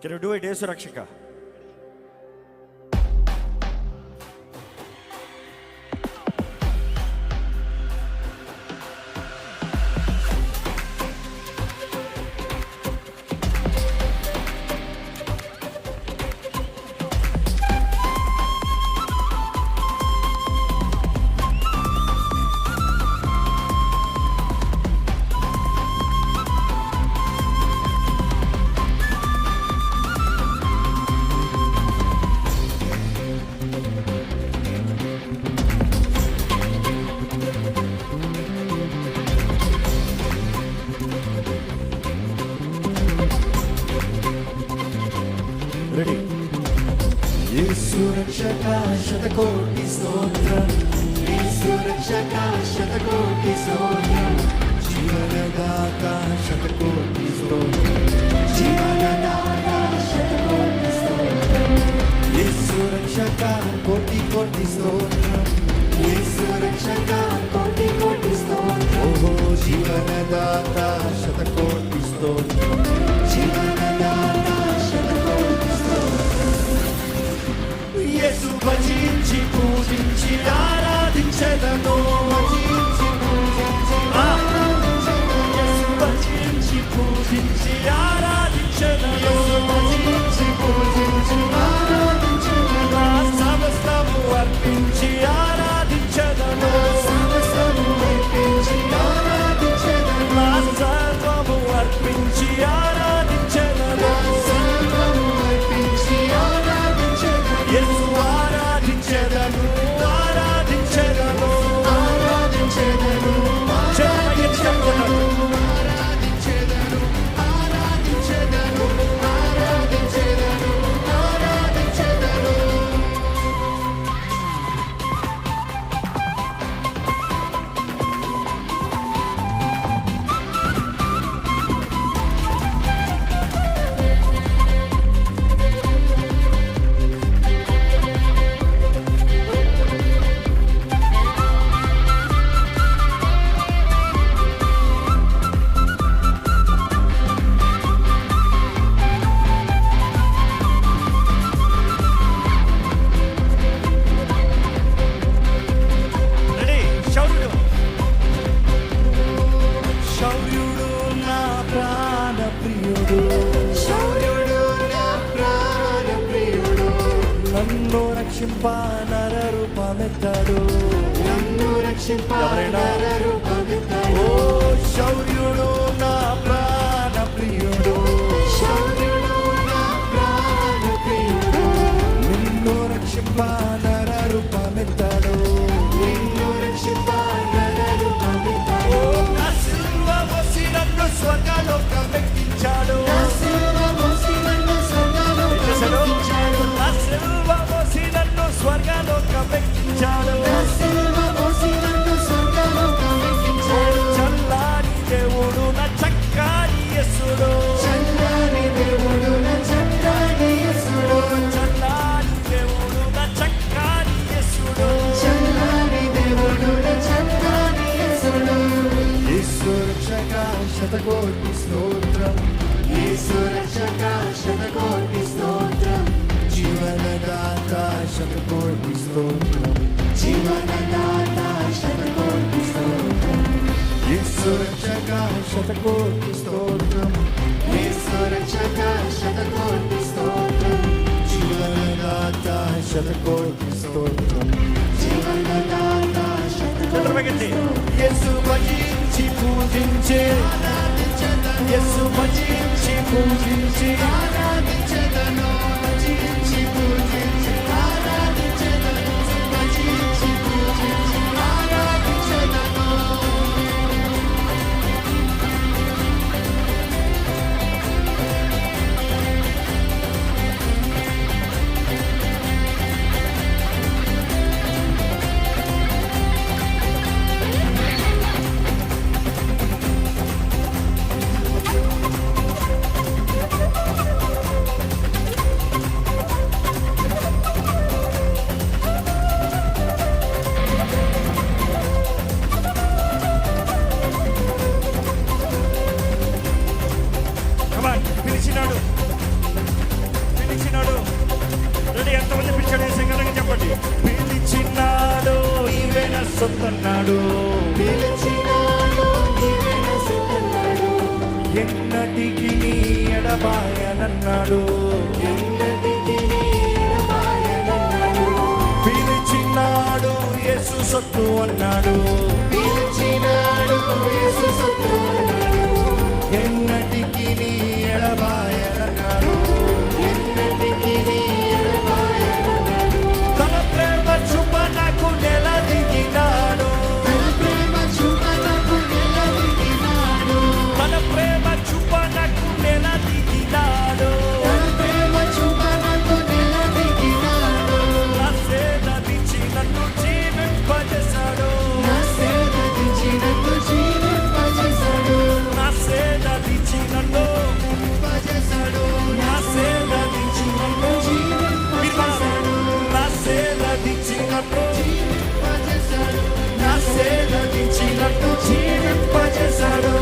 Can you do it, యేసు రక్షక? Ready? యేసు రక్షక శతకోటి స్తోత్రం, యేసు రక్షక శతకోటి స్తోత్రం, జీవనదాత శతకోటి స్తోత్రం, జీవనదాత శతకోటి స్తోత్రం, యేసు రక్షక కోటి కోటి స్తోత్రం, యేసు రక్షక కోటి కోటి స్తోత్రం, ఓహో జీవనదాత శతకోటి స్తోత్రం, జీవనదాత శతకోటి యేసు భజించి పూజించి ఆరాధించెదను, యేసు భజించి పూజించి ఆరాధించెదను, నా సమస్తము అర్పించి ఆరాధించెదను, నా సర్వము అర్పించి ఆరాధించెదను, యేసు ఆరాధించెదను, ఆరాధించెదను, ఆరాధించెదను, ఆరాధించెదను, ఆరాధించెదను, ఆరాధించెదను, ఆరాధించెదను, ఆరాధించెదను. రెడీ? శౌర్యుడు. శౌర్యుడు నా ప్రాణ ప్రియుడు, శౌర్యుడు నా ప్రాణ ప్రియుడు, నన్ను రక్షింప నర రూపమెత్తాడు, నన్ను రక్షింప నర రూపమెత్తాడు, ఓ శౌర్యుడు నా ప్రాణ ప్రియుడు, శౌర్యుడు నా ప్రాణ ప్రియుడు, నిన్ను రక్షింప నర రూపమెత్తాడు, నిన్ను రక్షింప నర రూపమెత్తాడు, నా సిలువ మోసి నన్ను స్వర్గలోకమెక్కించాడు, నా సిలువ మోసి నన్ను స్వర్గలోకమెక్కించాడు, నా సిలువ మోసి నన్ను స్వర్గలోకమెక్కించాడు, నా సిలువ మోసి నన్ను స్వర్గలోకమెక్కించాడు, చల్లారి దేవుడు నా చక్కని యేసుడు, చల్లని దేవుడు నా చక్కని యేసుడు, చల్లారి దేవుడు నా చక్కని యేసుడు, చల్లని దేవుడు నా చక్కని యేసుడు, యేసు రక్షక శతకోటి స్తోత్రం, యేసు రక్షక శతకోటి స్తోత్రం, జీవనదాత శతకోటి స్తోత్రం, జీవనదాత శతకోటి స్తోత్రం, యేసు రక్షక శతకోటి స్తోత్రం, యేసు రక్షక శతకోటి స్తోత్రం, జీవనదాత శతకోటి స్తోత్రం, జీవనదాత శతకోటి యేసు భజించి పూజించి యేసు భజించి పూజించి ఆరాధించెదను, భజించి పూజించి ఆరాధించెదను, భజించి పూజించి ఆరాధించెదను. పిలిచినాడు. రెడీ? ఎంతమంది పిలిచాడు? సింగరంగా చెప్పండి. పిలిచినాడు నీవే నా సొంతన్నాడు, పిలిచినాడు నీవే నా సొంతన్నాడు, ఎన్నటికి నీ ఎడబాయనన్నాడు, ఎన్నటికీ నీ ఎడబాయనన్నాడు. పిలిచినాడు యేసు సొత్తు అన్నాడు, పిలిచినాడు యేసు సొత్తు అన్నాడు, ఎన్నటికి నీ ఎడబాయనన్నాడు, ఎన్నటికీ నీ ఎడబాయనన్నాడు. తన ప్రేమ చూప నాకు నిలదిగినాడు, తన ప్రేమ చూపనకు నిలదిగినాడు, తన ప్రేమ చూప నాకు నిలదిగినాడు, తన ప్రేమ చూపనకు నిలదిగినాడు. నా సేద దించి నన్ను జీవింపజేశాడు, నా సేద దించి నన్ను జీవింపజేశాడు, నా సేద దించి నన్ను, జీవింపజేశాడు, నా సేద దించి నన్ను, జీవింపజేశాడు, నా సేద దించి నన్ను, జీవింపజేశాడు, నా సేద దించి నన్ను జీవింపజేశాడు.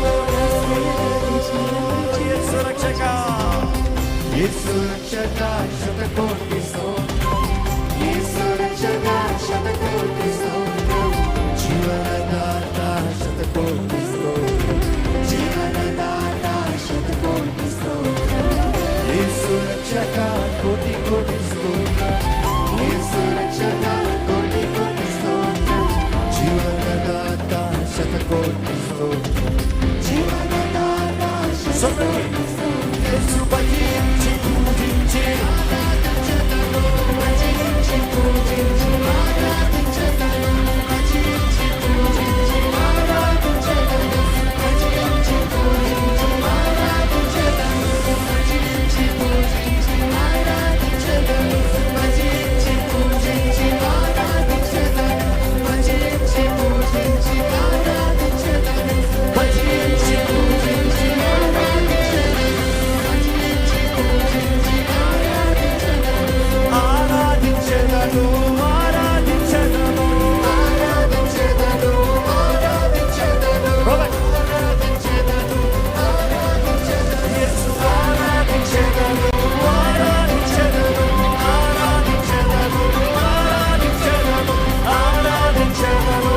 యేసు రక్షక, యేసు రక్షక శతకోటి స్తోత్రం, యేసు రక్షక శతకోటి స్తోత్రం, జీవనదాత శతకోటి స్తోత్రం, జీవనదాత శతకోటి స్తోత్రం, యేసు రక్షక కోటి కోటి స్తోత్రం, యేసు రక్షక కోటి కోటి స్తోత్రం, జీవనదాత శతకోటి స్తోత్రం. జీవనదాత శతకోటి స్తోత్రం. యేసు భజించి పూజించి ఆరాధించెదను, భజించి పూజించి ఆరాధించెదను, భజించి పూజించి ఆరాధించెదను, భజించి పూజించి ఆరాధించెదను, భజించి పూజించి ఆరాధించెదను, భజించి పూజించి ఆరాధించెదను, భజించి పూజించి ఆరాధించెదను, భజించి పూజించి ఆరాధించెదను, ఆరాధించెదను. ఆరాధించెదను, ఆరాధించెదను, Robert. ఆరాధించెదను, ఆరాధించెదను. యేసు ఆరాధించెదను, ఆరాధించెదను, ఆరాధించెదను, ఆరాధించెదను, ఆరాధించెదను.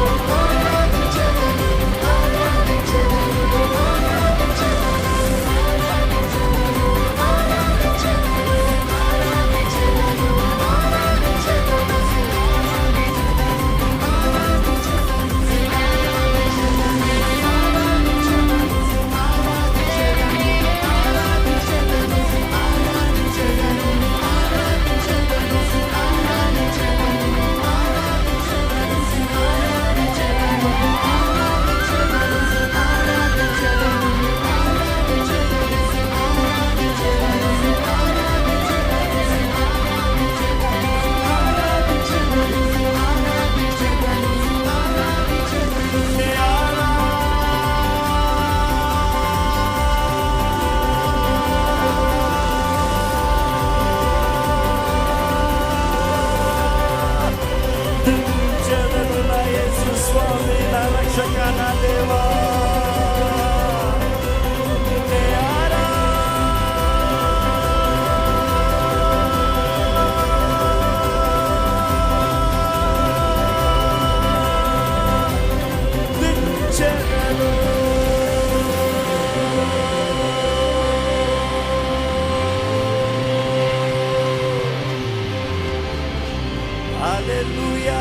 దించెదను నా యేసు స్వామి, నా రక్షక, నా దేవా. నిన్నే ఆరాధించెదను. హల్లెలూయా.